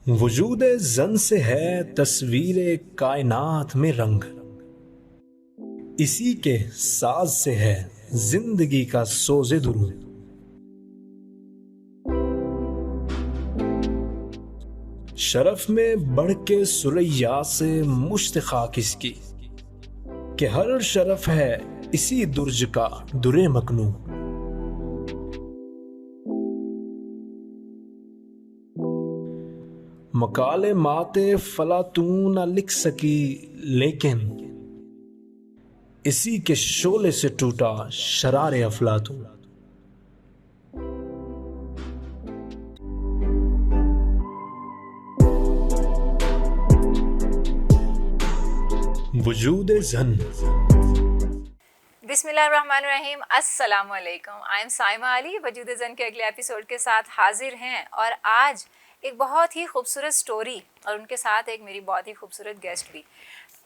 वजूद जन से है तस्वीर कायनात में रंग, इसी के साज से है जिंदगी का सोज़े दुरूद। शरफ में बढ़ के सुरैया से मुश्त खाक इसकी, कि हर शरफ है इसी दुर्ज का दुरे मकनू। मकाले माते फला तू न लिख सकी, लेकिन इसी के शोले से टूटा शरारे अफलातून। वजूद जन। बिस्मिल्लाहिर्रहमानिर्रहीम, अस्सलाम वालेकुम। आई एम साइमा अली वजूद ज़न के अगले एपिसोड के साथ हाजिर हैं और आज एक बहुत ही खूबसूरत स्टोरी और उनके साथ एक मेरी बहुत ही खूबसूरत गेस्ट भी,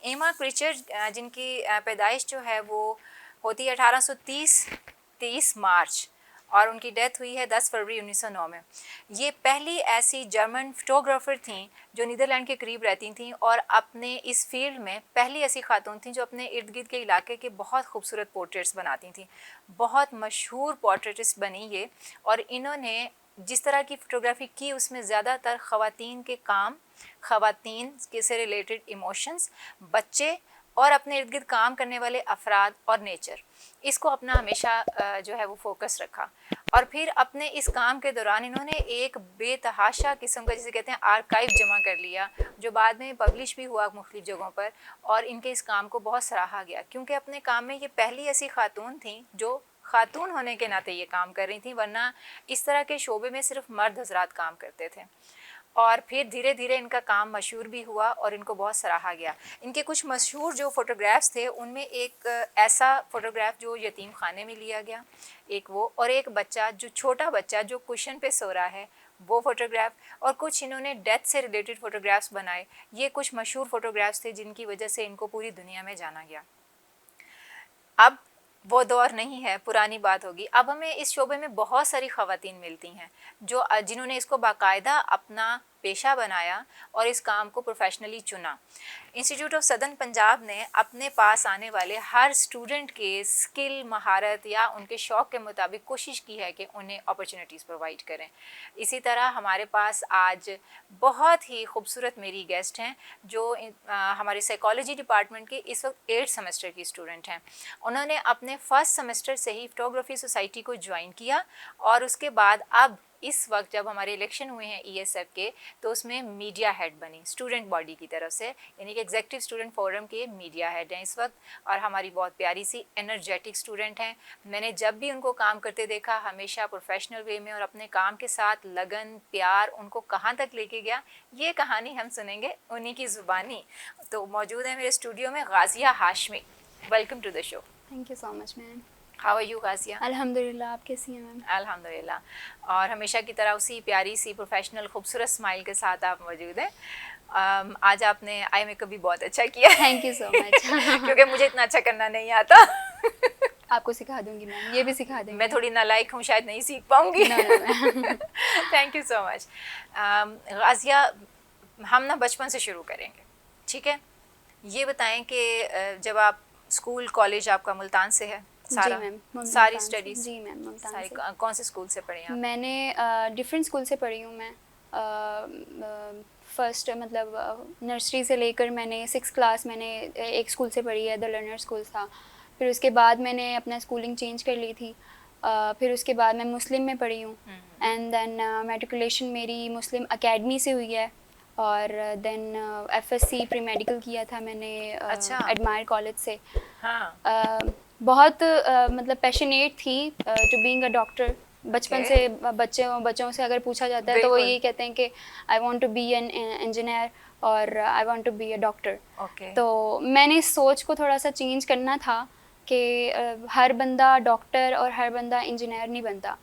एमा क्रिचर, जिनकी पैदाइश जो है वो होती है 1830 मार्च और उनकी डेथ हुई है 10 फरवरी 1909 में। ये पहली ऐसी जर्मन फोटोग्राफर थी जो नीदरलैंड के करीब रहती थी और अपने इस फील्ड में पहली ऐसी खातून थी जो अपने इर्द गिर्द के इलाके के बहुत खूबसूरत पोर्ट्रेट्स बनाती थी। बहुत मशहूर पोर्ट्रेटिस्ट बनी ये, और इन्होंने जिस तरह की फ़ोटोग्राफी की उसमें ज़्यादातर ख़वातीन के काम, ख़वातीन के से रिलेटेड इमोशंस, बच्चे और अपने इर्द गिर्द काम करने वाले अफराद और नेचर, इसको अपना हमेशा जो है वो फोकस रखा। और फिर अपने इस काम के दौरान इन्होंने एक बेतहाशा किस्म का, जिसे कहते हैं, आर्काइव जमा कर लिया, जो बाद में पब्लिश भी हुआ मुख्तलिफ जगहों पर। और इनके इस काम को बहुत सराहा गया क्योंकि अपने काम में ये पहली ऐसी खातून थी जो खातून होने के नाते ये काम कर रही थी, वरना इस तरह के शोबे में सिर्फ मर्द हजरात काम करते थे। और फिर धीरे धीरे इनका काम मशहूर भी हुआ और इनको बहुत सराहा गया। इनके कुछ मशहूर जो फ़ोटोग्राफ्स थे उनमें एक ऐसा फ़ोटोग्राफ जो यतीम खाने में लिया गया, एक वो, और एक बच्चा जो छोटा बच्चा जो कुशन पे सो रहा है वो फ़ोटोग्राफ, और कुछ इन्होंने डेथ से रिलेटेड फ़ोटोग्राफ्स बनाए। ये कुछ मशहूर फ़ोटोग्राफ्स थे जिनकी वजह से इनको पूरी दुनिया में जाना गया। अब वो दौर नहीं है, पुरानी बात होगी। अब हमें इस शोबे में बहुत सारी ख़वातीन मिलती हैं जो जिन्होंने इसको बाकायदा अपना पेशा बनाया और इस काम को प्रोफेशनली चुना। इंस्टीट्यूट ऑफ सदर्न पंजाब ने अपने पास आने वाले हर स्टूडेंट के स्किल, महारत या उनके शौक़ के मुताबिक कोशिश की है कि उन्हें अपॉर्चुनिटीज़ प्रोवाइड करें। इसी तरह हमारे पास आज बहुत ही खूबसूरत मेरी गेस्ट हैं जो हमारे साइकोलॉजी डिपार्टमेंट के इस वक्त 8th सेमेस्टर की स्टूडेंट हैं। उन्होंने अपने फर्स्ट सेमेस्टर से ही फोटोग्राफी सोसाइटी को ज्वाइन किया और उसके बाद अब इस वक्त जब हमारे इलेक्शन हुए हैं ESF के, तो उसमें मीडिया हेड बनी स्टूडेंट बॉडी की तरफ से, यानी कि एग्जेक्टिव स्टूडेंट फोरम के मीडिया हेड हैं इस वक्त। और हमारी बहुत प्यारी सी एनर्जेटिक स्टूडेंट हैं। मैंने जब भी उनको काम करते देखा हमेशा प्रोफेशनल वे में और अपने काम के साथ लगन, प्यार उनको कहाँ तक लेके गया, ये कहानी हम सुनेंगे उन्हीं की ज़ुबानी। तो मौजूद है मेरे स्टूडियो में Ghazia Hashmi. Welcome to the show. Thank you so much ma'am. How are you Ghazia? अल्हम्दुलिल्लाह, आप कैसी हैं मैम? अल्हम्दुलिल्लाह। और हमेशा की तरह उसी प्यारी सी प्रोफेशनल खूबसूरत स्माइल के साथ आप मौजूद हैं। आज आपने आई मेकअप भी बहुत अच्छा किया। Thank you so much. क्योंकि मुझे इतना अच्छा करना नहीं आता। आपको सिखा दूंगी मैम, ये भी सिखा देंगे। मैं थोड़ी नालायक हूँ, शायद नहीं सीख पाऊँगी। Thank you so much. Ghazia, हम ना बचपन से शुरू करेंगे, ठीक है? ये बताएं कि जब आप स्कूल, कॉलेज आपका मुल्तान से है सारा? जी मैम, सारी स्टडीज? जी मैम, मुल्तान सारी। से। कौन से स्कूल से पढ़ी आप? मैंने डिफरेंट स्कूल से पढ़ी हूँ मैं। फर्स्ट मतलब नर्सरी से लेकर मैंने 6th क्लास मैंने एक स्कूल से पढ़ी है, द लर्नर स्कूल था। फिर उसके बाद मैंने अपना स्कूलिंग चेंज कर ली थी। फिर उसके बाद मैं मुस्लिम में पढ़ी हूँ एंड देन मैट्रिकुलेशन मेरी मुस्लिम एकेडमी से हुई है। और देन FSC प्री मेडिकल किया था मैंने एडमायर कॉलेज से। हाँ। बहुत मतलब पैशनेट थी टू बीइंग अ डॉक्टर। बचपन से बच्चों से अगर पूछा जाता है तो वो यही कहते हैं कि I want to be an engineer और I want to be a doctor. तो मैंने इस सोच को थोड़ा सा चेंज करना था कि हर बंदा डॉक्टर और हर बंदा इंजीनियर नहीं बनता।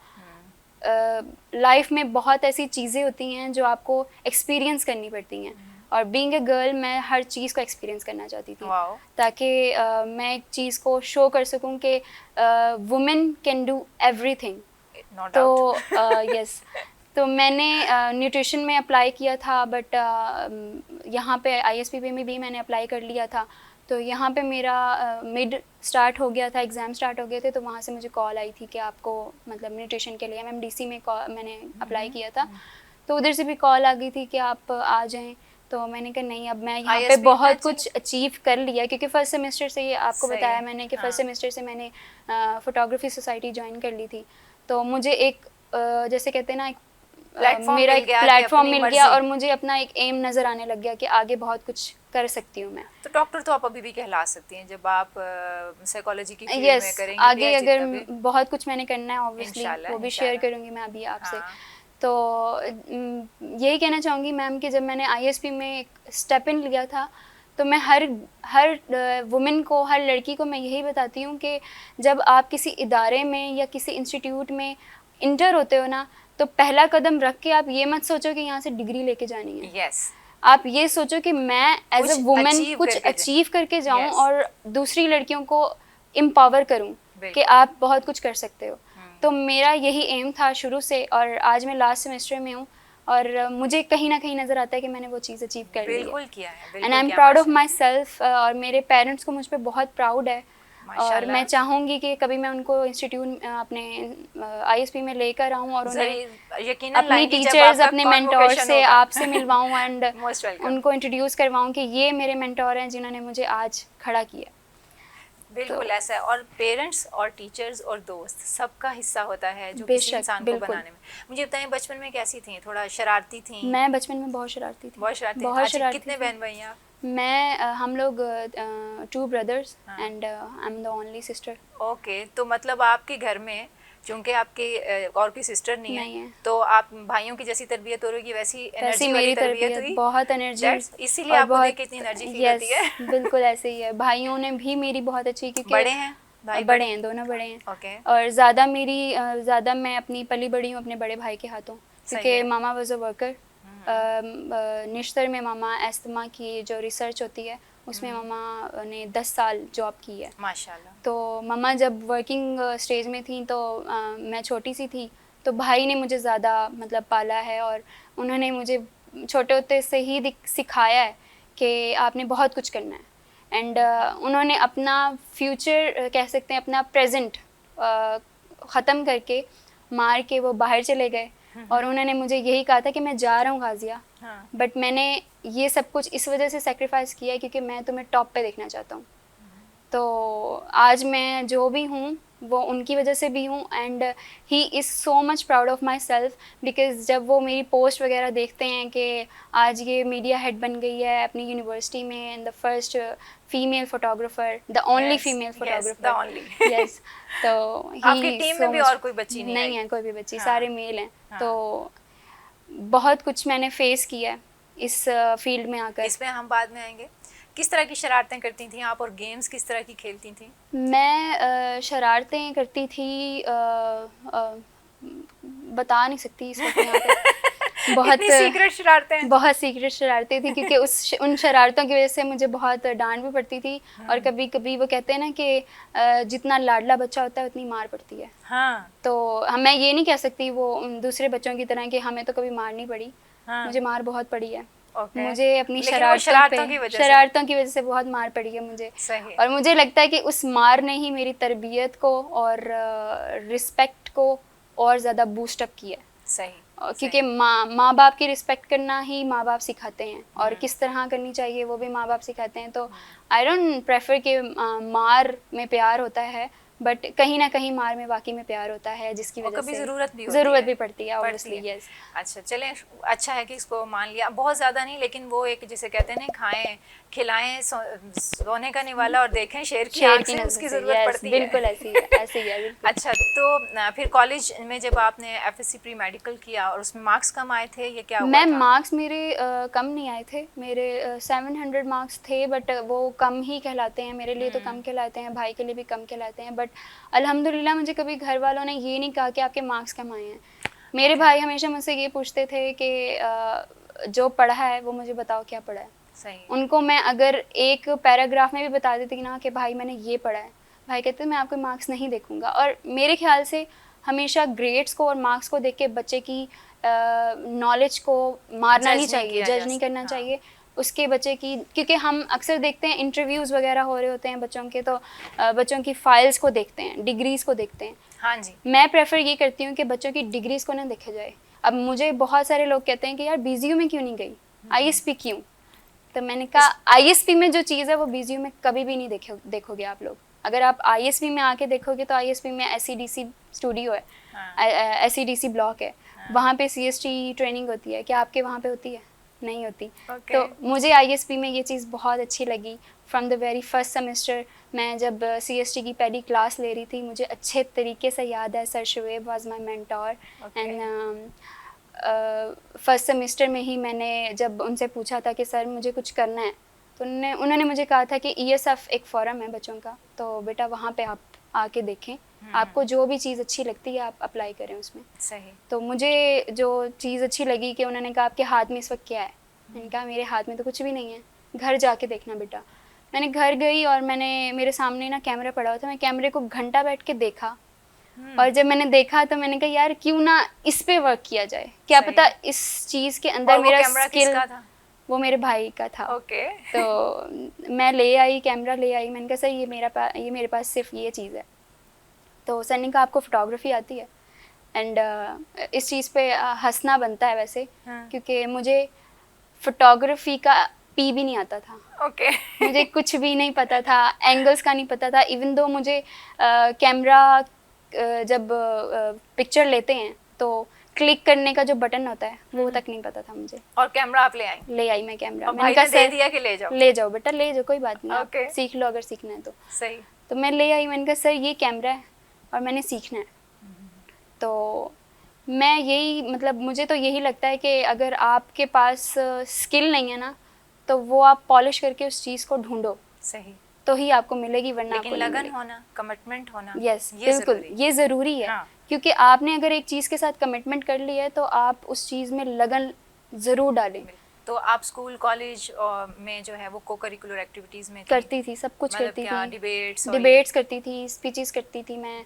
लाइफ में बहुत ऐसी चीज़ें होती हैं जो आपको एक्सपीरियंस करनी पड़ती हैं, और बीइंग अ गर्ल मैं हर चीज़ को एक्सपीरियंस करना चाहती थी ताकि मैं एक चीज़ को शो कर सकूं कि वुमेन कैन डू एवरीथिंग। तो यस, तो मैंने न्यूट्रिशन में अप्लाई किया था, बट यहाँ पे ISPP में भी मैंने अप्लाई कर लिया था। तो यहाँ पे मेरा मिड स्टार्ट हो गया था, एग्ज़ाम स्टार्ट हो गए थे, तो वहाँ से मुझे कॉल आई थी कि आपको मतलब न्यूट्रिशन के लिए MMDC में मैंने अप्लाई किया था। तो उधर से भी कॉल आ गई थी कि आप आ जाएं। तो मैंने कहा नहीं, अब मैं यहाँ पे बहुत कुछ अचीव कर लिया, क्योंकि फर्स्ट सेमेस्टर से, ये आपको बताया मैंने कि फर्स्ट सेमेस्टर से मैंने फोटोग्राफी सोसाइटी ज्वाइन कर ली थी। तो मुझे एक जैसे कहते हैं ना, मेरा एक प्लेटफॉर्म मिल गया और मुझे अपना एक एम नज़र आने लग गया कि आगे बहुत कुछ कर सकती हूँ मैं। तो डॉक्टर तो आप अभी भी कहला सकती हैं जब आप साइकोलॉजी की फील्ड में करेंगी। आगे अगर बहुत कुछ मैंने करना है ऑब्वियसली, वो भी शेयर करूँगी मैं अभी आपसे। तो यही कहना चाहूँगी मैम कि जब मैंने ISP में एक स्टेप इन लिया था, तो मैं हर वुमेन को, हर लड़की को मैं यही बताती हूँ कि जब आप किसी इदारे में या किसी इंस्टीट्यूट में इंटर होते हो ना, तो पहला कदम रख के आप ये मत सोचो कि यहाँ से डिग्री लेके जानी है। yes. आप ये सोचो कि मैं एज अ वुमेन कुछ अचीव करके जाऊँ yes. और दूसरी लड़कियों को एम्पावर करूँ कि आप बहुत कुछ कर सकते हो। तो मेरा यही एम था शुरू से, और आज मैं लास्ट सेमेस्टर में हूँ और मुझे कहीं ना कहीं नज़र आता है कि मैंने वो चीज़ अचीव कर ली है। बिल्कुल किया है, and I am proud of my self. और मेरे पेरेंट्स को मुझ पर बहुत प्राउड है, और मैं चाहूँगी कि कभी मैं उनको इंस्टीट्यूट अपने ISP में लेकर आऊँ और उन्हें अपनी टीचर्स, अपने मेंटोर से आपसे मिलवाऊँ एंड उनको इंट्रोड्यूस करवाऊँ कि ये मेरे मेंटोर हैं जिन्होंने मुझे आज खड़ा किया। बिल्कुल तो, ऐसा है। और पेरेंट्स और टीचर्स और दोस्त सबका हिस्सा होता है जो किसी इंसान को बनाने में। मुझे बताएं, बचपन में कैसी थी? थोड़ा शरारती थी? मैं बचपन में बहुत शरारती थी। बहुत शरारती। कितने बहन भाई हैं आप? मैं हम लोग 2 brothers and I am the only sister. Okay, तो मतलब आपके घर में चूंकि आपके और कोई सिस्टर नहीं है, तो आप भाइयों की जैसी तरबियत हो रही है, वैसी एनर्जी वाली तरबियत हुई? बहुत एनर्जी, इसीलिए आपको देख के इतनी एनर्जी फील होती है। बिल्कुल ऐसे ही है। भाइयों ने भी मेरी बहुत अच्छी, क्योंकि बड़े हैं भाई? बड़े हैं, दोनों बड़े हैं। ओके। और ज़्यादा मैं अपनी पली बड़ी हूँ अपने बड़े भाई के हाथों, क्योंकि मामा वाज अ वर्कर। निश्तर में मामा एस्थमा की जो रिसर्च होती है उसमें मामा ने 10 साल जॉब की है, माशाल्लाह। तो मामा जब वर्किंग स्टेज में थी तो मैं छोटी सी थी, तो भाई ने मुझे ज़्यादा मतलब पाला है, और उन्होंने मुझे छोटे होते से ही सिखाया है कि आपने बहुत कुछ करना है। एंड उन्होंने अपना फ्यूचर कह सकते हैं, अपना प्रेजेंट ख़त्म करके मार के वो बाहर चले गए, और उन्होंने मुझे यही कहा था कि मैं जा रहा हूँ गाज़िया, बट मैंने ये सब कुछ इस वजह से सेक्रीफाइस किया है क्योंकि मैं तुम्हें टॉप पे देखना चाहता हूँ। तो आज मैं जो भी हूँ वो उनकी वजह से भी हूँ, and he is so much proud of my self, because जब वो मेरी पोस्ट वगैरह देखते हैं कि आज ये मीडिया हेड बन गई है अपनी यूनिवर्सिटी में, and the first female photographer, the only female photographer, yes. तो आपकी टीम में भी और कोई बच्ची नहीं है? कोई भी बच्ची, सारे मेल हैं। तो बहुत कुछ मैंने फेस किया है इस फील्ड में आकर। इसमें हम बाद में आएंगे। किस तरह की शरारतें करती थी आप, और गेम्स किस तरह की खेलती थी? मैं शरारतें करती थी, बता नहीं सकती इस वक्त यहाँ पे। बहुत सीक्रेट शरारतें, बहुत सीक्रेट शरारतें थी, क्योंकि उन शरारतों की वजह से मुझे बहुत डांट भी पड़ती थी। और कभी कभी वो कहते हैं ना कि जितना लाडला बच्चा होता है उतनी मार पड़ती है। हाँ। तो मैं ये नहीं कह सकती वो दूसरे बच्चों की तरह कि हमें तो कभी मार नहीं पड़ी। हाँ। मुझे मार बहुत पड़ी है। मुझे अपनी शरारतों की वजह से बहुत मार पड़ी है मुझे। और मुझे लगता है कि उस मार ने ही मेरी तरबियत को और रिस्पेक्ट को और ज़्यादा बूस्ट अप किया। सही। क्योंकि माँ बाप की रिस्पेक्ट करना ही माँ बाप सिखाते हैं, और किस तरह करनी चाहिए वो भी माँ बाप सिखाते हैं। तो आई डोंट प्रेफर कि मार में प्यार होता है, बट कहीं ना कहीं मार में वाकई में प्यार होता है, जिसकी वजह से ज़रूरत भी पड़ती है ऑब्वियसली। यस। अच्छा, चलें, अच्छा है कि इसको मान लिया, बहुत ज़्यादा नहीं, लेकिन वो एक जिसे कहते हैं ना, खाएं खिलाएं सोने का निवाला और देखें शेर की आँख से, उसकी ज़रूरत पड़ती है। बिल्कुल ऐसी है। अच्छा, तो फिर कॉलेज में जब आपने FSC प्री मेडिकल किया और उसमें मार्क्स कम आए थे, ये क्या हुआ था? मार्क्स मेरे कम नहीं आए थे, मेरे 700 मार्क्स थे, बट वो कम ही कहलाते हैं मेरे लिए। तो कम कहलाते हैं, भाई के लिए भी कम कहलाते हैं, बट अल्हम्दुलिल्लाह मुझे कभी घर वालों ने ये नहीं कहा कि आपके मार्क्स कम आए हैं। मेरे भाई हमेशा मुझसे ये पूछते थे कि जो पढ़ा है वो मुझे बताओ क्या पढ़ा है। सही। उनको मैं अगर एक पैराग्राफ में भी बता देती ना कि भाई मैंने ये पढ़ा है, भाई कहते मैं आपके मार्क्स नहीं देखूंगा। और मेरे ख्याल से हमेशा ग्रेड्स को और मार्क्स को देख के बच्चे की नॉलेज को मारना नहीं चाहिए, जज नहीं करना चाहिए उसके बच्चे की, क्योंकि हम अक्सर देखते हैं इंटरव्यूज़ वगैरह हो रहे होते हैं बच्चों के, तो बच्चों की फाइल्स को देखते हैं, डिग्रीज़ को देखते हैं। हाँ जी। मैं प्रेफर ये करती हूँ कि बच्चों की डिग्रीज़ को ना देखा जाए। अब मुझे बहुत सारे लोग कहते हैं कि यार BZU में क्यों नहीं गई, ISP क्यों? तो मैंने कहा ISP में जो चीज़ है वो BZU में कभी भी नहीं देखोगे आप लोग। अगर आप ISP में आके देखोगे तो ISP में SCDC स्टूडियो है, SCDC ब्लॉक है, वहाँ पे CST ट्रेनिंग होती है। क्या आपके वहाँ पे होती है? नहीं होती। तो मुझे ISP में ये चीज़ बहुत अच्छी लगी। From the very first semester मैं जब CST की पहली क्लास ले रही थी, मुझे अच्छे तरीके से याद है sir Shoaib was my mentor and first semester में ही मैंने जब उनसे पूछा था कि सर मुझे कुछ करना है, तो उन्होंने मुझे कहा था कि ESF एक फोरम है बच्चों का, तो बेटा वहाँ पे आप आके देखें, आपको जो भी चीज़ अच्छी लगती है आप अप्लाई करें उसमें। सही। तो मुझे जो चीज़ अच्छी लगी कि उन्होंने कहा आपके हाथ में इस वक्त क्या है, मैंने कहा मेरे हाथ में तो कुछ भी नहीं है, घर जाके देखना बेटा। मैंने घर गई और मेरे सामने ना कैमरा पड़ा हुआ था, मैं कैमरे को घंटा बैठ के देखा और जब मैंने देखा तो मैंने कहा यार क्यों ना इस पे वर्क किया जाए, क्या पता इस चीज़ के अंदर मेरा स्किल। वो मेरे भाई का था। तो मैं ले आई, कैमरा ले आई, मैंने कहा सर ये मेरे पास सिर्फ ये चीज़ है। तो सर ने कहा आपको फोटोग्राफी आती है? एंड इस चीज़ पे हंसना बनता है वैसे, क्योंकि मुझे फोटोग्राफी का पी भी नहीं आता था। मुझे कुछ भी नहीं पता था, एंगल्स का नहीं पता था। इवन दो मुझे कैमरा जब पिक्चर लेते हैं तो क्लिक करने का जो बटन होता है वो तक नहीं पता था मुझे। और कैमरा आप ले आई? ले आई मैं कैमरा। मैंने कहा दे दिया कि ले जाओ बेटा, ले जाओ, कोई बात नहीं, okay. सीख लो अगर सीखना है तो। सही। तो मैं ले आई, मैंने कहा सर ये कैमरा है और मैंने सीखना है। तो मैं यही मतलब मुझे तो यही लगता है कि अगर आपके पास स्किल नहीं है ना, तो वो आप पॉलिश करके उस चीज़ को ढूंढो। सही। तो ही आपको मिलेगी, वरना लेकिन लगन होना, कमिटमेंट होना, यस बिल्कुल ये ज़रूरी है। क्योंकि आपने अगर एक चीज़ के साथ कमिटमेंट कर ली है तो आप उस चीज़ में लगन ज़रूर डालें। तो आप स्कूल कॉलेज में जो है वो को करिकुलर एक्टिविटीज़ में करती थी, सब कुछ करती थी। डिबेट्स करती थी, स्पीचेस करती थी मैं,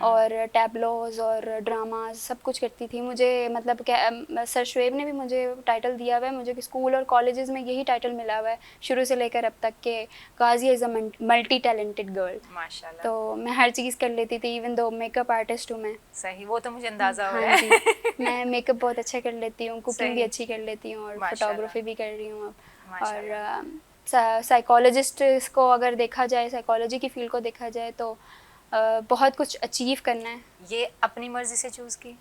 और टैबलोज और ड्रामाज सब कुछ करती थी। मुझे मतलब क्या सर शुएब ने भी मुझे टाइटल दिया हुआ है, मुझे स्कूल और कॉलेजेस में यही टाइटल मिला हुआ है शुरू से लेकर अब तक के Ghazia is a multi talented girl. माशाल्लाह। तो मैं हर चीज़ कर लेती थी, इवन दो मेकअप आर्टिस्ट हूँ मैं। सही, वो तो मुझे अंदाज़ा हो रहा है। मैं मेकअप बहुत अच्छा कर लेती हूँ, कुकिंग भी अच्छी कर लेती हूँ और फोटोग्राफी भी कर रही हूँ अब। और साइकोलॉजिस्ट को अगर देखा जाए, साइकोलॉजी की फील्ड को देखा जाए तो बहुत कुछ अचीव करना है। ये अपनी मर्जी से चूज़ की?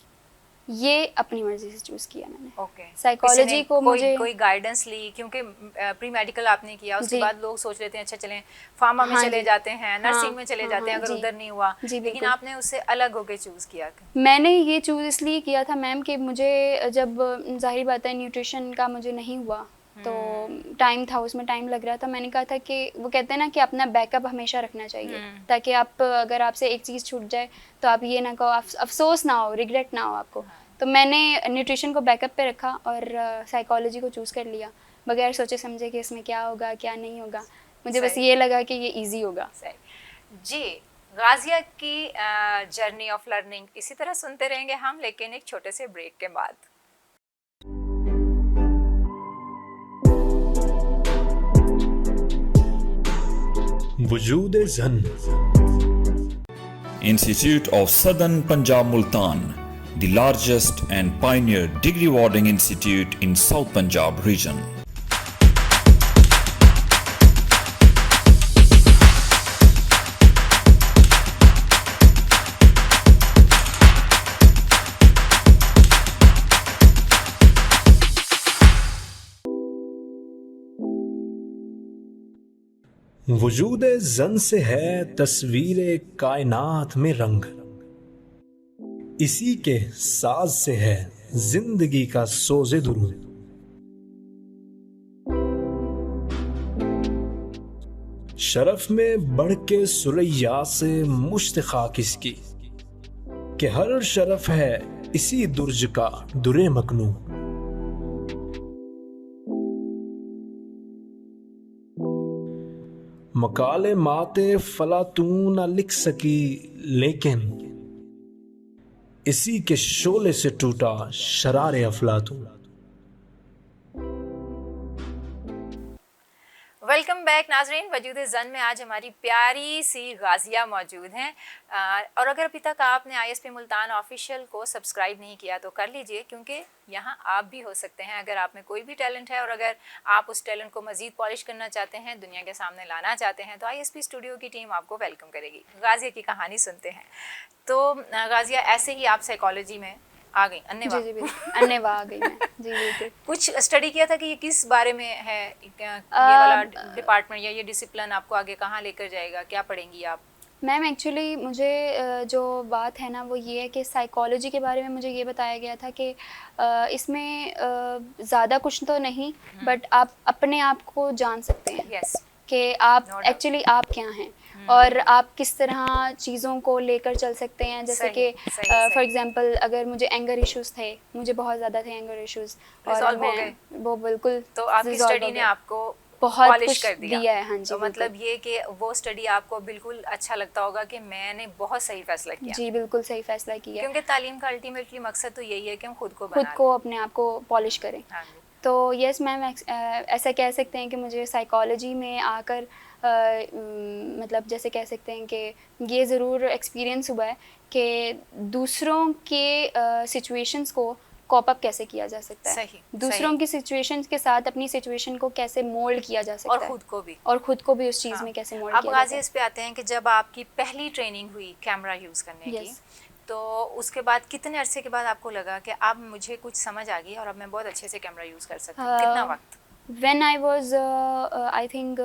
ये अपनी मर्जी से चूज़ किया मैंने। साइकोलॉजी को मुझे कोई गाइडेंस ली? क्योंकि प्री मेडिकल आपने किया, उसके बाद लोग सोच लेते हैं अच्छा चलें फार्मा में चले जाते हैं, नर्सिंग में चले जाते हैं अगर उधर नहीं हुआ, लेकिन आपने उससे अलग होकर चूज़ किया। मैंने ये चूज़ इसलिए किया था मैम कि मुझे जब जाहिर बात है न्यूट्रिशन का मुझे नहीं हुआ तो टाइम था, उसमें टाइम लग रहा था। मैंने कहा था कि वो कहते हैं ना कि अपना बैकअप हमेशा रखना चाहिए, ताकि आप अगर आपसे एक चीज़ छूट जाए तो आप ये ना कहो, अफसोस ना हो, रिग्रेट ना हो आपको। तो मैंने न्यूट्रिशन को बैकअप पे रखा और साइकोलॉजी को चूज़ कर लिया बगैर सोचे समझे कि इसमें क्या होगा क्या नहीं होगा। मुझे बस ये लगा कि ये ईजी होगा। जी, गाज़िया की जर्नी ऑफ लर्निंग इसी तरह सुनते रहेंगे हम, लेकिन एक छोटे से ब्रेक के बाद। वजूद Zann Institute of Southern Punjab Multan, the largest and pioneer degree awarding institute in South Punjab region. वजूद ज़न से है तस्वीर कायनात में रंग, इसी के साज से है जिंदगी का सोज़े दुरूद। शरफ में बढ़ के सुरैया से मुश्त खाक इसकी, कि हर शरफ है इसी दुर्ज का दुरे मकनू। मकाले माते फला तू न लिख सकी, लेकिन इसी के शोले से टूटा शरारे अफलातून। वेलकम बैक नाजरीन, वजूद जन में आज हमारी प्यारी सी गाजिया मौजूद हैं। और अगर अभी तक आपने ISP मुल्तान ऑफिशियल को सब्सक्राइब नहीं किया तो कर लीजिए, क्योंकि यहाँ आप भी हो सकते हैं। अगर आप में कोई भी टैलेंट है और अगर आप उस टैलेंट को मज़ीद पॉलिश करना चाहते हैं, दुनिया के सामने लाना चाहते हैं, तो ISP स्टूडियो की टीम आपको वेलकम करेगी। गाजिया की कहानी सुनते हैं। तो गाजिया, ऐसे ही आप साइकोलॉजी में आ गई, अन्नेवा। जी बिल्कुल, अन्नेवा आ गई मैं। जी बिल्कुल। कुछ स्टडी किया था कि ये किस बारे में है, ये वाला डिपार्टमेंट या ये डिसिप्लिन आपको आगे कहाँ लेकर जाएगा, क्या पढ़ेंगी आप? मैम एक्चुअली मुझे जो बात है ना वो ये है कि साइकोलॉजी के बारे में मुझे ये बताया गया था कि इसमें ज़्यादा कुछ तो नहीं, बट आप अपने आप को जान सकते हैं। यस। कि आप एक्चुअली आप क्या हैं और आप किस तरह चीज़ों को लेकर चल सकते हैं। जैसे कि फॉर एग्जांपल अगर मुझे एंगर इश्यूज़ थे, मुझे बहुत ज़्यादा थे एंगर इश्यूज़, और मैं वो बिल्कुल, तो आपकी स्टडी ने आपको बहुत कुछ कर दिया है। हाँ जी। तो मतलब ये कि वो स्टडी आपको बिल्कुल अच्छा लगता होगा कि मैंने बहुत सही फैसला किया। जी बिल्कुल सही फैसला किया, क्योंकि तालीम का अल्टीमेटली मकसद तो यही है कि हम खुद को अपने आप को पॉलिश करें। तो यस मैम, ऐसा कह सकते हैं कि मुझे साइकोलॉजी में आकर मतलब जैसे कह सकते हैं कि ये ज़रूर एक्सपीरियंस हुआ है कि दूसरों के सिचुएशंस को कॉप अप कैसे किया जा सकता है। सही, दूसरों की सिचुएशंस के साथ अपनी सिचुएशन को कैसे मोल्ड किया जा सकता है, और खुद को भी उस चीज़ में कैसे मोल्ड किया जा सकता है। अब इस पे आते हैं कि जब आपकी पहली ट्रेनिंग हुई कैमरा यूज़ करने की, तो उसके बाद कितने अरसे के बाद आपको लगा कि अब मुझे कुछ समझ आ गई और अब मैं बहुत अच्छे से कैमरा यूज़ कर सकती हूँ? कितना वक्त? When I was I think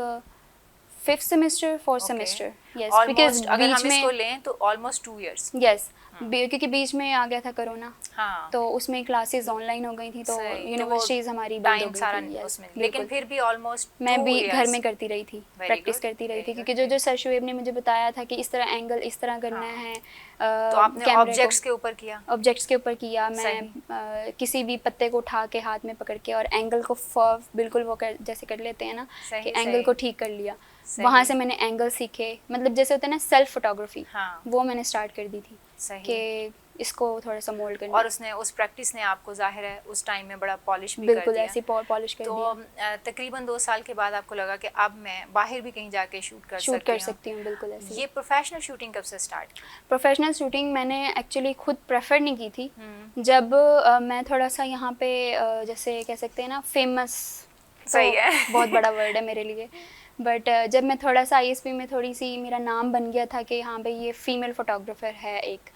5th semester, 4th semester, yes, because अगर हम इसको लें तो almost 2 years. Yes, क्योंकि बीच में आ गया था कोरोना। हाँ। तो उसमें क्लासेस ऑनलाइन हो गई थी, तो यूनिवर्सिटीज हमारी बंद हो गई थी। लेकिन फिर भी ऑलमोस्ट मैं भी घर में करती रही थी, प्रैक्टिस करती रही थी, क्योंकि जो सर शुएब ने मुझे बताया था कि इस तरह एंगल इस तरह करना है। तो आपने ऑब्जेक्ट्स के ऊपर किया? ऑब्जेक्ट्स के ऊपर किया। मैं किसी भी पत्ते को उठा के हाथ में पकड़ के और एंगल को बिल्कुल वो जैसे कर लेते हैं ना, कि एंगल को ठीक कर लिया। वहाँ से मैंने एंगल सीखे, मतलब जैसे होता है ना सेल्फ फोटोग्राफी, वो मैंने स्टार्ट कर दी थी कि इसको थोड़ा सा मोल्ड करना। और उस प्रैक्टिस ने आपको जाहिर है उस टाइम में बड़ा पॉलिश भी बिल्कुल ऐसी पॉलिश कर दिया। तो तकरीबन 2 साल के बाद आपको लगा कि अब मैं बाहर भी कहीं जाके शूट कर सकती हूँ। बिल्कुल ऐसी। ये प्रोफेशनल शूटिंग कब से स्टार्ट की? प्रोफेशनल शूटिंग मैंने एक्चुअली खुद प्रेफर नहीं की थी। जब मैं थोड़ा सा यहाँ पे जैसे कह सकते हैं ना फेमस, सही है, बहुत बड़ा वर्ड है मेरे लिए, बट जब मैं थोड़ा सा ISP में थोड़ी सी मेरा नाम बन गया था कि हाँ भाई ये फ़ीमेल फ़ोटोग्राफ़र है एक,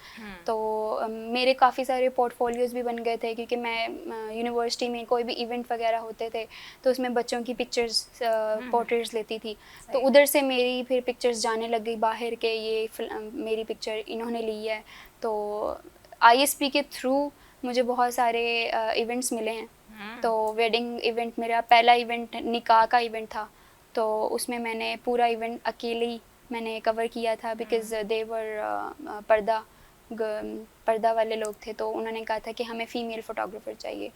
तो मेरे काफ़ी सारे पोर्टफोलियोज़ भी बन गए थे, क्योंकि मैं यूनिवर्सिटी में कोई भी इवेंट वगैरह होते थे तो उसमें बच्चों की पिक्चर्स पोर्ट्रेट्स लेती थी, तो उधर से मेरी फिर पिक्चर्स जाने लग गई बाहर के ये मेरी पिक्चर इन्होंने ली है। तो ISP के थ्रू मुझे बहुत सारे इवेंट्स मिले हैं। तो वेडिंग इवेंट, मेरा पहला इवेंट निकाह का इवेंट था, तो उसमें मैंने पूरा इवेंट अकेले मैंने कवर किया था, बिकॉज़ दे वर पर्दा वाले लोग थे, तो उन्होंने कहा था कि हमें फ़ीमेल फ़ोटोग्राफ़र चाहिए।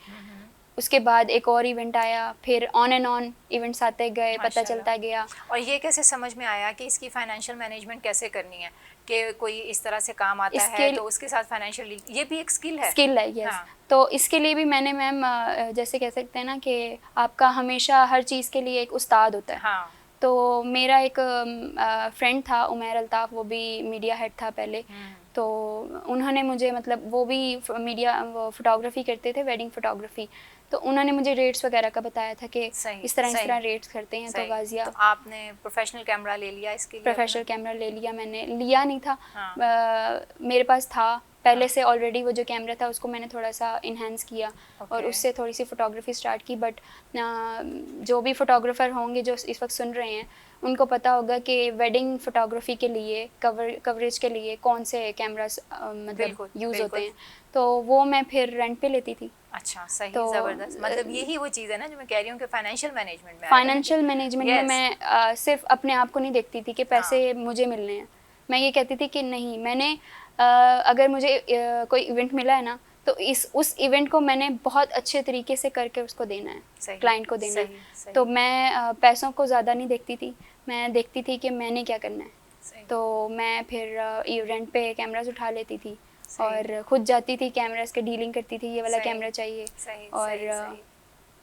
उसके बाद एक और इवेंट आया, फिर ऑन एंड ऑन इवेंट्स आते गए, पता चलता गया। और ये कैसे समझ में आया कि इसकी फाइनेंशियल मैनेजमेंट कैसे करनी है, कि कोई इस तरह से काम आता है तो उसके साथ फाइनेंशियल, ये भी एक स्किल है। यस। तो इसके लिए भी मैंने मैम जैसे कह सकते हैं ना कि आपका हमेशा हर चीज़ के लिए एक उस्ताद होता है। तो मेरा एक फ्रेंड था उमैर अल्ताफ़, वो भी मीडिया हेड था पहले, तो उन्होंने मुझे, मतलब वो भी मीडिया फ़ोटोग्राफ़ी करते थे, वेडिंग फ़ोटोग्राफ़ी, तो उन्होंने मुझे रेट्स वगैरह का बताया था कि इस तरह रेट्स करते हैं। तो गाजिया, तो आपने प्रोफेशनल कैमरा ले लिया इसके लिए? प्रोफेशनल कैमरा ले लिया मैंने, लिया नहीं था, मेरे पास था पहले से ऑलरेडी वो जो कैमरा था, उसको मैंने थोड़ा सा इन्हेंस किया और उससे थोड़ी सी फ़ोटोग्राफी स्टार्ट की। बट जो भी फ़ोटोग्राफ़र होंगे जो इस वक्त सुन रहे हैं, उनको पता होगा कि वेडिंग फ़ोटोग्राफी के लिए कवरेज के लिए कौन से कैमरास मतलब यूज़ होते हैं, तो वो मैं फिर रेंट पे लेती थी। अच्छा, सही, तो ज़बरदस्त। मतलब यही वो चीज़ है ना जो मैं कह रही हूँ कि फाइनेंशियल मैनेजमेंट में मैं सिर्फ अपने आप को नहीं देखती थी कि पैसे मुझे मिलने हैं। मैं ये कहती थी कि नहीं, मैंने अगर मुझे कोई इवेंट मिला है ना, तो उस इवेंट को मैंने बहुत अच्छे तरीके से करके उसको देना है, क्लाइंट को देना है। तो मैं पैसों को ज़्यादा नहीं देखती थी, मैं देखती थी कि मैंने क्या करना है। तो मैं फिर रेंट पे कैमरास उठा लेती थी और खुद जाती थी कैमरास के डीलिंग करती थी, ये वाला सही, कैमरा चाहिए, सही, और सही, सही।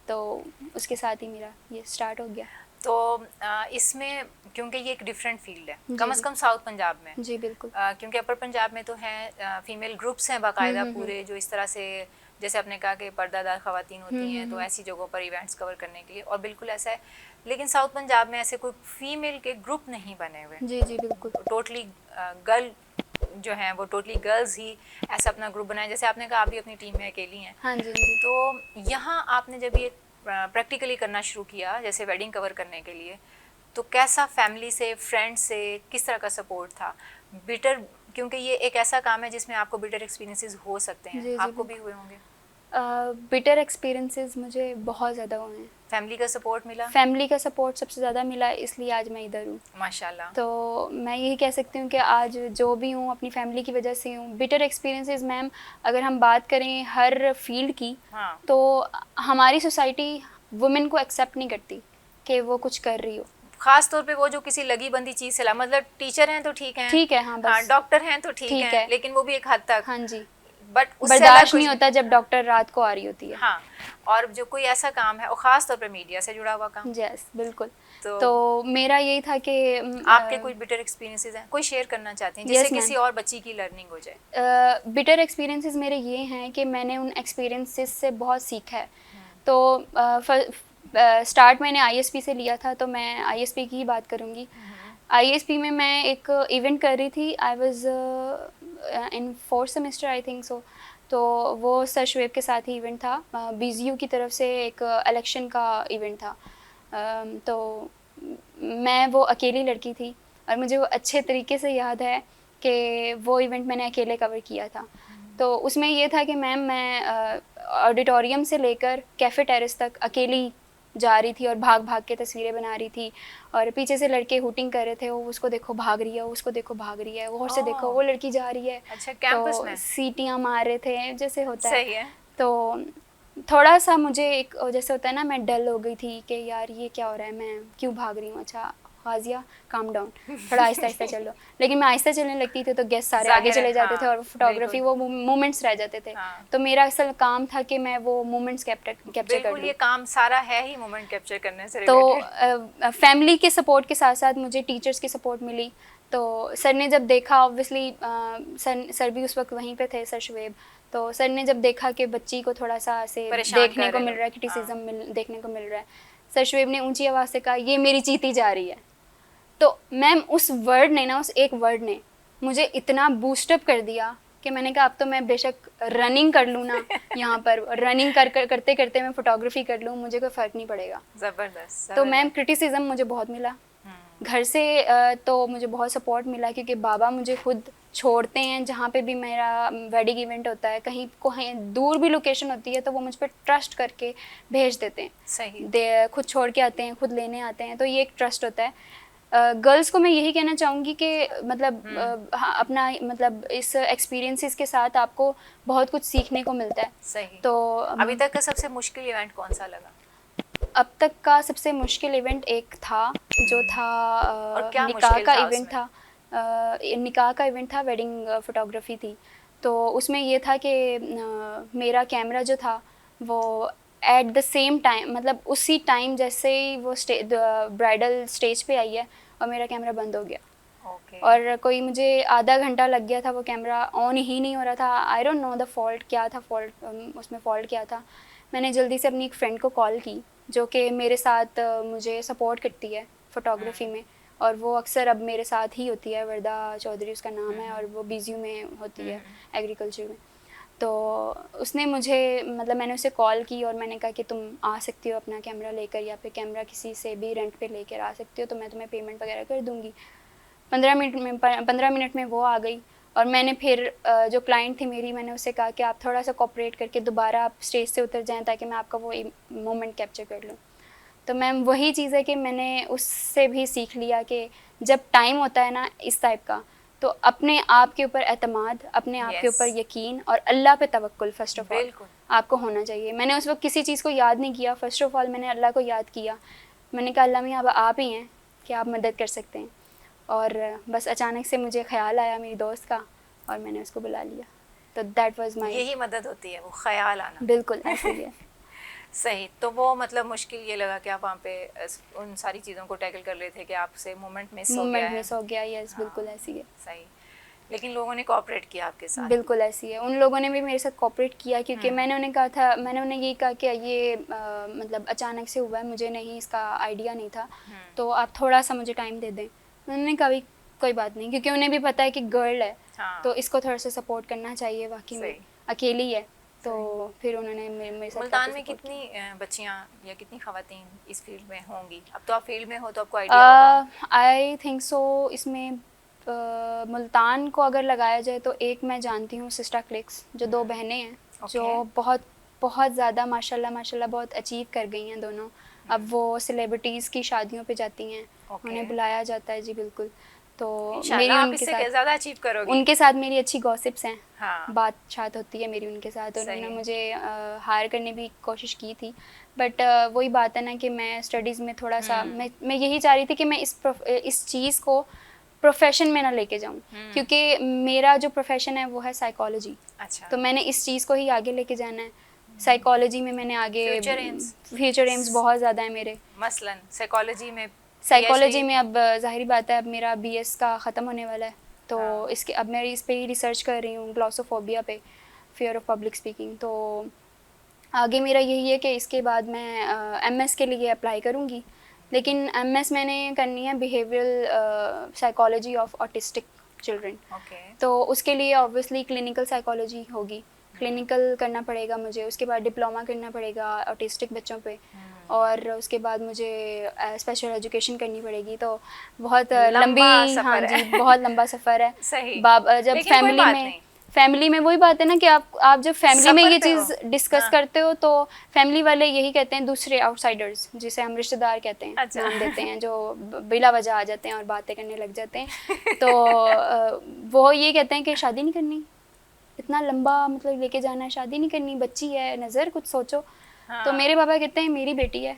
तो उसके साथ ही मेरा ये स्टार्ट हो गया। तो इसमें क्योंकि ये एक डिफरेंट फील्ड है, जी, कम से कम साउथ पंजाब में, जी बिल्कुल। क्योंकि अपर पंजाब में तो हैं फीमेल ग्रुप्स हैं बाकायदा पूरे, जो इस तरह से जैसे आपने कहा कि पर्दादार खवातीन होती हैं, तो ऐसी जगहों पर इवेंट्स कवर करने के लिए, और बिल्कुल ऐसा है। लेकिन साउथ पंजाब में ऐसे कोई फीमेल के ग्रुप नहीं बने हुए, जी जी बिल्कुल। टोटली गर्ल जो हैं वो टोटली गर्ल्स ही ऐसा अपना ग्रुप बनाया। जैसे आपने कहा आप भी अपनी टीम में अकेली हैं, हाँ जी, हाँ जी। तो यहाँ आपने जब ये प्रैक्टिकली करना शुरू किया, जैसे वेडिंग कवर करने के लिए, तो कैसा फैमिली से, फ्रेंड्स से किस तरह का सपोर्ट था? बिटर, क्योंकि ये एक ऐसा काम है जिसमें आपको बिटर एक्सपीरियंसेस हो सकते हैं, जी, जी, आपको भी हुए होंगे। बिटर एक्सपीरियंसेस मुझे बहुत ज़्यादा हुए हैं। फैमिली का सपोर्ट मिला? फैमिली का सपोर्ट सबसे ज़्यादा मिला, इसलिए आज मैं इधर हूँ। माशाल्लाह। तो मैं यही कह सकती हूँ कि आज जो भी हूँ अपनी फैमिली की वजह से हूँ। बिटर एक्सपीरियंसेस मैम, अगर हम बात करें हर फील्ड की, हाँ, तो हमारी सोसाइटी वुमेन को एक्सेप्ट नहीं करती कि वो कुछ कर रही हो। खास तौर पे वो जो किसी लगी बंदी चीज से मतलब टीचर हैं तो ठीक है, ठीक है, हाँ बस, डॉक्टर हैं तो ठीक ठीक है, है, लेकिन वो भी एक हद तक, हाँ जी, बट उससे अलग बर्दाश्त कुछ नहीं होता जब डॉक्टर रात को आ रही होती है। हाँ, और जो कोई ऐसा काम है और खास तौर पे मीडिया से जुड़ा हुआ काम, यस बिल्कुल। तो तो मेरा यही था कि आपके कोई बिटर एक्सपीरियंसेस हैं, कोई शेयर करना चाहते हैं जिससे Yes, किसी ma'am. और बच्ची की लर्निंग हो जाए? बिटर एक्सपीरियंसेस मेरे ये हैं कि मैंने उन एक्सपीरियंसेस से बहुत सीखा है। तो स्टार्ट मैंने आईएसपी से लिया था, तो मैं आईएसपी की ही बात करूँगी। आईएसपी में मैं एक इवेंट कर रही थी, I was in 4th semester I think so. तो वो सर शुएब के साथ ही इवेंट था, बीजीयू की तरफ से एक इलेक्शन का इवेंट था। तो मैं वो अकेली लड़की थी, और मुझे वो अच्छे तरीके से याद है कि वो इवेंट मैंने अकेले कवर किया था। तो उसमें ये था कि मैम मैं ऑडिटोरियम से लेकर कैफ़े टेरेस तक अकेली जा रही थी और भाग भाग के तस्वीरें बना रही थी, और पीछे से लड़के हुटिंग कर रहे थे, वो उसको देखो भाग रही है, उसको देखो भाग रही है, और से देखो वो लड़की जा रही है। अच्छा, कैंपस में? तो सीटियाँ मार रहे थे जैसे होता है। सही है। तो थोड़ा सा मुझे एक जैसे होता है ना, मैं डल हो गई थी कि यार ये क्या हो रहा है, मैं क्यों भाग रही हूँ। अच्छा हाजिया काम डाउन, थोड़ा आहिस्ता आहिस्ता चलो। लेकिन मैं आहिस्ता चलने लगती थी तो गेस्ट सारे आगे जाहिर है, चले जाते थे, हाँ, और फोटोग्राफी वो मोमेंट्स रह जाते थे। हाँ। तो मेरा असल काम था कि मैं वो मोमेंट्स कैप्चर कर बिल्कुल, लूँ। ये काम सारा है ही मोमेंट कैप्चर करने से तो रिलेटेड। फैमिली के सपोर्ट के साथ साथ मुझे टीचर्स की सपोर्ट मिली। तो सर ने जब देखा, ऑब्वियसली सर भी उस वक्त वहीं पे थे, सर शुएब। तो सर ने जब देखा कि बच्ची को थोड़ा सा ऐसे परेशान देखने कर को रहे मिल रहा है, लोग, क्रिटिसिज्म देखने को मिल रहा है, सर शुएब ने ऊंची आवाज़ से कहा ये मेरी चीती जा रही है। तो मैम उस वर्ड ने ना, उस एक वर्ड ने मुझे इतना बूस्टअप कर दिया कि मैंने कहा अब तो मैं बेशक रनिंग कर लूँ ना, यहाँ पर रनिंग करते करते मैं फोटोग्राफी कर लूँ, मुझे कोई फ़र्क नहीं पड़ेगा। जबरदस्त। तो मैम क्रिटिसिज्म मुझे बहुत मिला घर से, तो मुझे बहुत सपोर्ट मिला, क्योंकि बाबा मुझे खुद छोड़ते हैं जहाँ पे भी मेरा वेडिंग इवेंट होता है, कहीं दूर भी लोकेशन होती है तो वो मुझ पर ट्रस्ट करके भेज देते हैं। सही। खुद छोड़ के आते हैं, खुद लेने आते हैं, तो ये एक ट्रस्ट होता है। गर्ल्स को मैं यही कहना चाहूँगी कि मतलब हाँ, अपना मतलब इस एक्सपीरियंसेस के साथ आपको बहुत कुछ सीखने को मिलता है। सही। तो अभी तक का सबसे मुश्किल इवेंट कौन सा लगा? अब तक का सबसे मुश्किल इवेंट एक था, जो था और क्या निकाह मुश्किल का था इवेंट उसमें? था। निकाह का इवेंट था, वेडिंग फोटोग्राफी थी। तो उसमें ये था कि मेरा कैमरा जो था वो एट द सेम टाइम, मतलब उसी टाइम जैसे ही वो ब्राइडल स्टेज पे आई है और मेरा कैमरा बंद हो गया। ओके। और कोई मुझे आधा घंटा लग गया था, वो कैमरा ऑन ही नहीं हो रहा था। I don't know the fault क्या था, उसमें फॉल्ट क्या था। मैंने जल्दी से अपनी एक फ्रेंड को कॉल की जो कि मेरे साथ मुझे सपोर्ट करती है फ़ोटोग्राफी में, और वो अक्सर अब मेरे साथ ही होती है, वर्दा चौधरी उसका नाम है, और वो बीजीयू में होती है एग्रीकल्चर में। तो उसने मुझे मतलब मैंने उसे कॉल की और मैंने कहा कि तुम आ सकती हो अपना कैमरा लेकर, या फिर कैमरा किसी से भी रेंट पे लेकर आ सकती हो, तो मैं तुम्हें पेमेंट वगैरह कर दूँगी। 15 मिनट में वो आ गई, और मैंने फिर जो क्लाइंट थी मेरी, मैंने उससे कहा कि आप थोड़ा सा कोऑपरेट करके दोबारा आप स्टेज से उतर जाएं ताकि मैं आपका वो मोमेंट कैप्चर कर लूँ। तो मैम वही चीज़ है कि मैंने उससे भी सीख लिया कि जब टाइम होता है ना इस टाइप का, तो अपने आप के ऊपर एतमाद, अपने आप के ऊपर यकीन और अल्लाह पे तवक्कुल फर्स्ट ऑफ ऑल आपको होना चाहिए। मैंने उस वक्त किसी चीज़ को याद नहीं किया, फर्स्ट ऑफ ऑल मैंने अल्लाह को याद किया। मैंने कहा अल्लाह मियां अब आप ही हैं कि आप मदद कर सकते हैं। और बस अचानक से मुझे ख्याल आया मेरी दोस्त का, और मैंने उसको बुला लिया। तो दैट वाज माय, यही मदद होती है, वो ख्याल आना। बिल्कुल ऐसे ही है। सही। तो वो मतलब मुश्किल ये लगा कि आप वहाँ पे उन सारी चीज़ों को टैकल कर रहे थे कि आपसे मोमेंट मिस हो गया मोमेंट है। मिस हो गया, यस हाँ, बिल्कुल ऐसी है। सही। लेकिन लोगों ने कोऑपरेट किया आपके साथ। बिल्कुल ऐसी है, उन लोगों ने भी मेरे साथ कोऑपरेट किया क्योंकि मैंने उन्हें कहा था, मैंने उन्हें यही कहा कि ये मतलब अचानक से हुआ है, मुझे नहीं इसका आइडिया नहीं था, तो आप थोड़ा सा मुझे टाइम दे दें। उन्होंने कहा भी कोई बात नहीं, क्योंकि उन्हें भी पता है कि गर्ल है, हाँ। तो इसको थोड़ा सा सपोर्ट करना चाहिए, वाकई में सही। अकेली है, तो फिर उन्होंने मेरे साथ मुल्तान काफ़ी में support कितनी बच्चियाँ या कितनी ख़वातीन इस फील्ड में होंगी? अब तो आप फील्ड में हो तो आपको आइडिया होगा। आई थिंक सो इसमें मुल्तान को अगर लगाया जाए तो एक मैं जानती हूँ सिस्टर क्लिक्स, जो 2 बहनें हैं, जो बहुत बहुत ज़्यादा माशाल्लाह माशाल्लाह बहुत अचीव कर गई हैं दोनों। अब वो सेलिब्रिटीज़ की शादियों पे जाती हैं, उन्हें बुलाया जाता है, जी बिल्कुल। तो मेरी इंशाल्लाह आप उनके इससे साथ ज़्यादा अचीव करोगी। उनके साथ मेरी अच्छी गॉसिप्स हैं, हाँ। बात होती है मेरी उनके साथ। उन्होंने सही। मुझे हायर करने भी कोशिश की थी, बट वही बात है ना कि मैं स्टडीज़ में थोड़ा सा मैं यही चाह रही थी कि मैं इस चीज़ को प्रोफेशन में ना लेके जाऊं, क्योंकि मेरा जो प्रोफेशन है वो है साइकोलॉजी। अच्छा। तो मैंने इस चीज़ को ही आगे लेके जाना है। साइकोलॉजी में मैंने आगे फ्यूचर एम्स बहुत ज़्यादा है मेरे। मसलन साइकोलॉजी में साइकोलॉजी में अब जाहिर बात है, अब मेरा बीएस का ख़त्म होने वाला है, तो इसके अब मैं इस पे ही रिसर्च कर रही हूँ, ग्लॉसोफोबिया पे, फियर ऑफ पब्लिक स्पीकिंग। तो आगे मेरा यही है कि इसके बाद मैं एमएस के लिए अप्लाई करूँगी, लेकिन एमएस मैंने करनी है behavioural psychology of autistic children. तो उसके लिए ऑब्वियसली क्लिनिकल साइकोलॉजी होगी, क्लिनिकल करना पड़ेगा मुझे, उसके बाद डिप्लोमा करना पड़ेगा ऑटिस्टिक बच्चों पे, और उसके बाद मुझे स्पेशल एजुकेशन करनी पड़ेगी। तो बहुत लंबी, हाँ जी, बहुत लंबा सफ़र है। सही। जब फैमिली में वही बात है ना कि आप जब फैमिली में ये चीज़ डिस्कस करते हो, तो फैमिली वाले यही कहते हैं, दूसरे आउटसाइडर्स जिसे हम रिश्तेदार कहते हैं, नाम देते हैं, जो बिला वजह आ जाते हैं और बातें करने लग जाते हैं, तो वो ये कहते हैं कि शादी नहीं करनी, इतना लंबा मतलब लेके जाना है, शादी नहीं करनी, बच्ची है, नज़र कुछ सोचो। तो मेरे पापा कहते हैं मेरी बेटी है,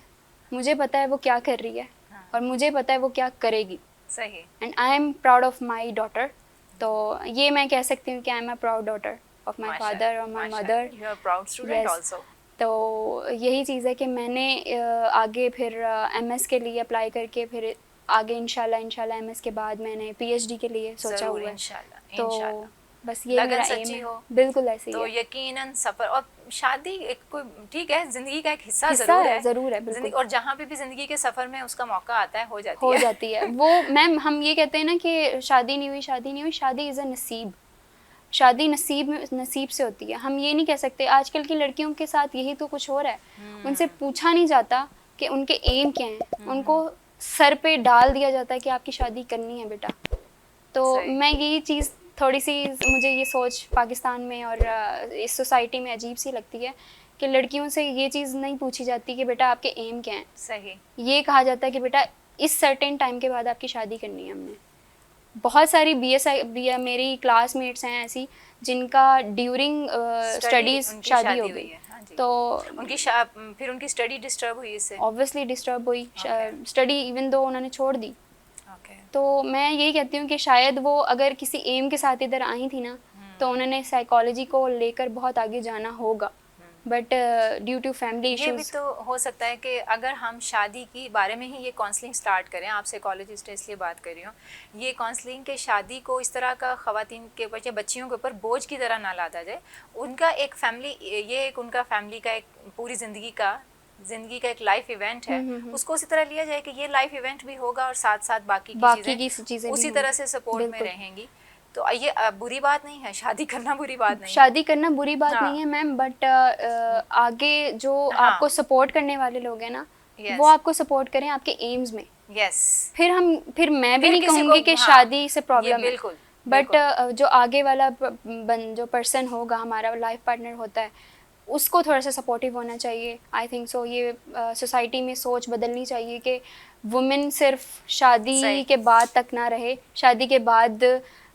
मुझे पता है वो क्या कर रही है, और मुझे पता है वो क्या करेगी। सही। And I am proud of my daughter. तो ये मैं कह सकती हूँ कि I am a proud daughter of my father और my mother. You are proud student also. तो यही चीज़ है कि मैंने आगे फिर एमएस के लिए अप्लाई करके, फिर आगे इंशाल्लाह एमएस के बाद मैंने पीएचडी के लिए सोचा हुआ है। तो बस ये मेरा एम है। बिल्कुल ऐसे ही तो है। यकीनन सफर और शादी एक कोई ठीक है, जिंदगी का एक हिस्सा ज़रूर है बिल्कुल। और जहाँ पे भी जिंदगी के सफर में उसका मौका आता है, हो जाती है वो मैम, हम ये कहते हैं ना कि शादी नहीं हुई, शादी इज़ अ नसीब। शादी नसीब से होती है। हम ये नहीं कह सकते, आजकल की लड़कियों के साथ यही तो कुछ हो रहा है, उनसे पूछा नहीं जाता कि उनके एम क्या हैं, उनको सर पे डाल दिया जाता है कि आपकी शादी करनी है बेटा। तो मैं यही चीज़ थोड़ी सी, मुझे ये सोच पाकिस्तान में और इस सोसाइटी में अजीब सी लगती है कि लड़कियों से ये चीज़ नहीं पूछी जाती कि बेटा आपके एम क्या हैं। सही। ये कहा जाता है कि बेटा इस सर्टेन टाइम के बाद आपकी शादी करनी है। हमने बहुत सारी मेरी क्लासमेट्स हैं ऐसी जिनका ड्यूरिंग स्टडीज़ शादी हो गई। तो फिर उनकी स्टडी डिस्टर्ब हुई इससे? ऑब्वियसली डिस्टर्ब हुई, स्टडी इवन दो उन्होंने छोड़ दी। तो मैं यही कहती हूँ कि शायद वो अगर किसी एम के साथ इधर आई थी ना, तो उन्होंने साइकोलॉजी को लेकर बहुत आगे जाना होगा, but due to family issues. ये भी तो हो सकता है कि अगर हम शादी की बारे में ही ये काउंसलिंग स्टार्ट करें, आप साइकोलॉजिस्ट है इसलिए बात कर रही हूँ, ये काउंसलिंग के शादी को इस तरह का ख़वातीन के ऊपर या बच्चियों के ऊपर बोझ की तरह ना लादा जाए। उनका एक फैमिली, ये एक उनका फैमिली का एक पूरी ज़िंदगी का एक लाइफ इवेंट है, उसको उसी तरह लिया जाए कि ये लाइफ इवेंट भी होगा और साथ साथ बाकी की चीज़ें उसी तरह से सपोर्ट में रहेंगी। तो ये बुरी बात नहीं है, शादी करना बुरी बात नहीं है, शादी करना बुरी बात नहीं है मैम, बट आगे जो आपको सपोर्ट करने वाले लोग हैं ना, वो आपको सपोर्ट करें आपके एम्स में। फिर मैं भी नहीं कहूँगी कि शादी से प्रॉब्लम है, बट जो आगे वाला जो पर्सन होगा, हमारा लाइफ पार्टनर होता है, उसको थोड़ा सा सपोर्टिव होना चाहिए। आई थिंक सो ये सोसाइटी में सोच बदलनी चाहिए कि वुमेन सिर्फ शादी के बाद तक ना रहे, शादी के बाद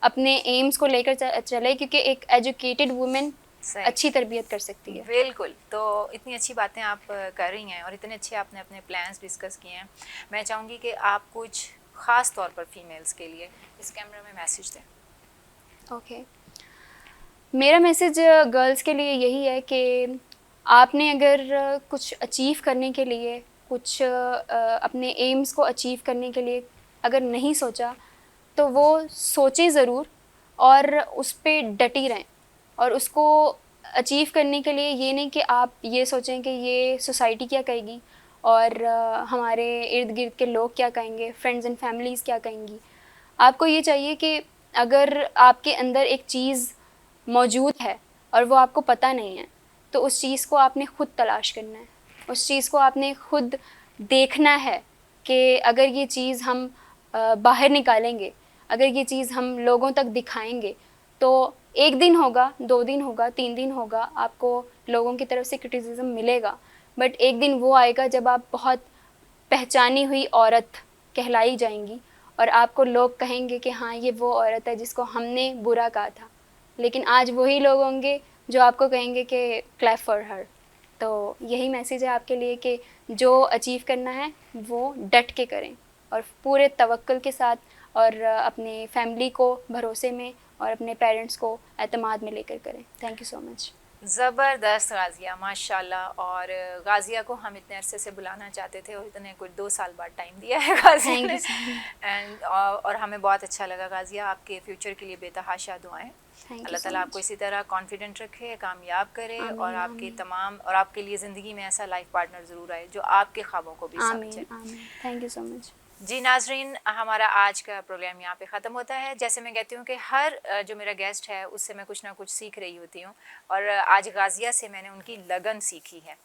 अपने एम्स को लेकर चले, क्योंकि एक एजुकेटेड वुमेन अच्छी तरबियत कर सकती है। बिल्कुल। तो इतनी अच्छी बातें आप कर रही हैं और इतने अच्छे आपने अपने प्लान्स डिस्कस किए हैं। मैं चाहूँगी कि आप कुछ ख़ास तौर पर फीमेल्स के लिए इस कैमरा में मैसेज दें। ओके। मेरा मैसेज गर्ल्स के लिए यही है कि आपने अगर कुछ अचीव करने के लिए, कुछ अपने एम्स को अचीव करने के लिए अगर नहीं सोचा, तो वो सोचें ज़रूर और उस पे डटी रहें। और उसको अचीव करने के लिए ये नहीं कि आप ये सोचें कि ये सोसाइटी क्या कहेगी और हमारे इर्द गिर्द के लोग क्या कहेंगे, फ्रेंड्स एंड फैमिलीज़ क्या कहेंगी। आपको ये चाहिए कि अगर आपके अंदर एक चीज़ मौजूद है और वो आपको पता नहीं है, तो उस चीज़ को आपने ख़ुद तलाश करना है, उस चीज़ को आपने ख़ुद देखना है कि अगर ये चीज़ हम बाहर निकालेंगे, अगर ये चीज़ हम लोगों तक दिखाएंगे, तो एक दिन होगा, 2 दिन होगा, 3 दिन होगा, आपको लोगों की तरफ से क्रिटिसिज्म मिलेगा, बट एक दिन वो आएगा जब आप बहुत पहचानी हुई औरत कहलाई जाएंगी और आपको लोग कहेंगे कि हाँ, ये वो औरत है जिसको हमने बुरा कहा था। लेकिन आज वही लोग होंगे जो आपको कहेंगे कि क्लैप फॉर हर। तो यही मैसेज है आपके लिए कि जो अचीव करना है वो डट के करें और पूरे तवक्कुल के साथ, और अपने फैमिली को भरोसे में और अपने पेरेंट्स को एतमाद में लेकर करें। Thank you so much. ज़बरदस्त गाज़िया, माशाल्लाह। और गाज़िया को हम इतने अरसे से बुलाना चाहते थे और इतने कुछ 2 साल बाद टाइम दिया है गाज़िया ने। एंड और हमें बहुत अच्छा लगा गाज़िया। आपके फ्यूचर के लिए बेतहाशा दुआएं। अल्लाह ताला आपको इसी तरह कॉन्फिडेंट रखे, कामयाब करे और आपकी तमाम और आपके लिए ज़िंदगी में ऐसा लाइफ पार्टनर ज़रूर आए जो आपके ख्वाबों को भी समझे। Thank you so much. जी नाजरीन, हमारा आज का प्रोग्राम यहाँ पे ख़त्म होता है। जैसे मैं कहती हूँ कि हर जो मेरा गेस्ट है उससे मैं कुछ ना कुछ सीख रही होती हूँ, और आज गाज़िया से मैंने उनकी लगन सीखी है।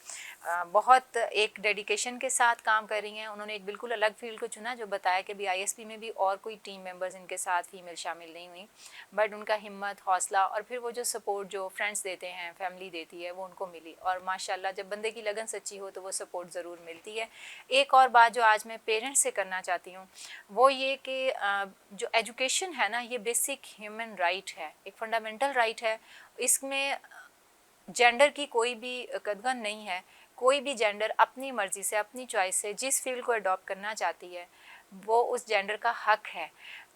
बहुत एक डेडिकेशन के साथ काम कर रही हैं। उन्होंने एक बिल्कुल अलग फील्ड को चुना, जो बताया कि भी ISP में भी और कोई टीम मेंबर्स इनके साथ फीमेल शामिल नहीं हुई, बट उनका हिम्मत, हौसला और फिर वो जो सपोर्ट जो फ्रेंड्स देते हैं, फैमिली देती है, वो उनको मिली। और माशाल्लाह जब बंदे की लगन सच्ची हो तो वो सपोर्ट ज़रूर मिलती है। एक और बात जो आज मैं पेरेंट्स से करना चाहती हूँ वो ये कि जो एजुकेशन है ना, ये बेसिक ह्यूमन राइट है, एक फंडामेंटल राइट है। इसमें जेंडर की कोई भी कदगन नहीं है। कोई भी जेंडर अपनी मर्ज़ी से, अपनी चॉइस से जिस फील्ड को अडॉप्ट करना चाहती है वो उस जेंडर का हक है।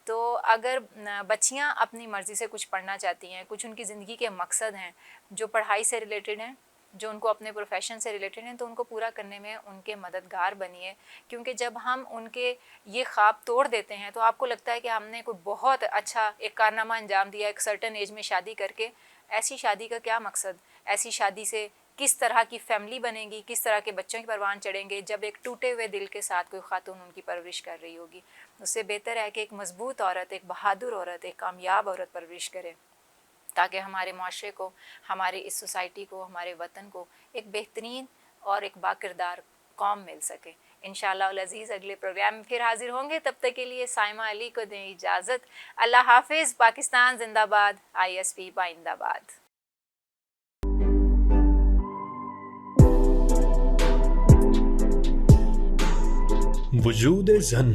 तो अगर बच्चियां अपनी मर्ज़ी से कुछ पढ़ना चाहती हैं, कुछ उनकी ज़िंदगी के मकसद हैं जो पढ़ाई से रिलेटेड हैं, जो उनको अपने प्रोफेशन से रिलेटेड हैं, तो उनको पूरा करने में उनके मददगार बनिए। क्योंकि जब हम उनके ये ख्वाब तोड़ देते हैं तो आपको लगता है कि हमने कोई बहुत अच्छा एक कारनामा अंजाम दिया एक सर्टन एज में शादी करके। ऐसी शादी का क्या मकसद? ऐसी शादी से किस तरह की फ़ैमिली बनेगी, किस तरह के बच्चों के परवान चढ़ेंगे जब एक टूटे हुए दिल के साथ कोई खातून उनकी परवरिश कर रही होगी। उससे बेहतर है कि एक मज़बूत औरत, एक बहादुर औरत, एक कामयाब औरत परवरिश करे, ताकि हमारे माशरे को, हमारी इस सोसाइटी को, हमारे वतन को एक बेहतरीन और एक बाकिरदार कौम मिल सके। इंशाअल्लाह अज़ीज़ अगले प्रोग्राम में फिर हाजिर होंगे। तब तक के लिए साइमा अली को दें इजाज़त। अल्लाह हाफिज़। पाकिस्तान जिंदाबाद, ISP पाइंदाबाद। वजूद ज़न